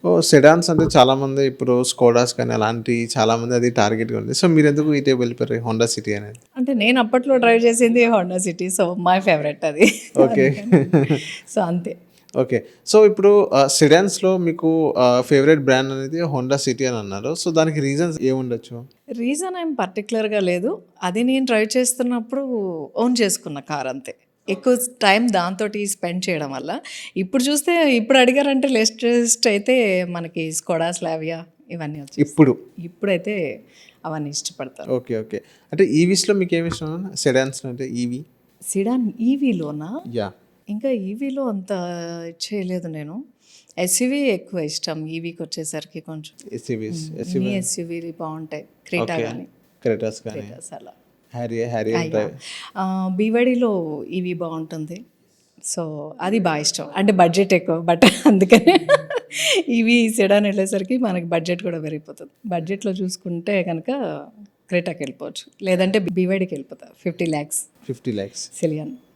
ఓహ్! Sedans అంటే చాలామంది ఇప్పుడు స్కోడాస్ కానీ అలాంటి చాలామంది అది టార్గెట్‌గా ఉంది. సో, మీరెందుకు ఇటే వెళ్ళిపోయారు హోండా సిటీ అనేది? అంటే నేను అప్పట్లో డ్రైవ్ చేసింది Honda city. So, my favourite అది. ఓకే. అందుకని. సో, అంతే. ఓకే. సో, ఇప్పుడు సెడాన్స్‌లో మీకు ఫేవరెట్ బ్రాండ్ అనేది హోండా సిటీ అని అన్నారు. సో, దానికి రీజన్స్ ఏముండొచ్చు? రీజన్ ఏం పర్టిక్యులర్‌గా లేదు. అది నేను డ్రైవ్ చేస్తున్నప్పుడు ఓన్ చేసుకున్న కార్ అంతే. ఎక్కువ టైం దాంతోటి స్పెండ్ చేయడం వల్ల. ఇప్పుడు చూస్తే ఇప్పుడు అడిగారంటే లేటెస్ట్ అయితే మనకి స్కోడా స్లావియా ఇవన్నీ వచ్చేసాయి. ఇప్పుడు. ఇప్పుడైతే అవన్నీ ఇష్టపడతాను. ఓకే. ఓకే. అంటే ఈవీస్‌లో మీకేమి ఇష్టం? సెడాన్స్‌లో అంటే ఈవీ? సిడాన్ ఈవీలోనా? యాహ్! ఇంకా ఈవీలో అంత చేయలేదు నేను. ఎస్యూవీ ఎక్కువ ఇష్టం ఈవీకి వచ్చేసరికి కొంచెం. ఎస్యూవీస్. మినీ ఎస్యూవీ ఎస్యూవీలు బాగుంటాయి. Creta okay. కానీ క్రెటాస్ కానీ, క్రెటాస్ అలా. హ్యారియర్ అయ్యా డ్రైవ్. బీవైడీలో ఈవీ బాగుంటుంది. సో అది బాగా ఇష్టం. అంటే బడ్జెట్ ఎక్కువ బట్ అందుకనే ఈవీ సెడాన్ వెళ్ళేసరికి మనకి బడ్జెట్ కూడా పెరిగిపోతుంది. బడ్జెట్లో చూసుకుంటే కనుక క్రెటాకి వెళ్ళిపోవచ్చు, లేదంటే బీవైడీకి వెళ్ళిపోతా. 50 lakhs 50 లాక్స్. సిలియన్.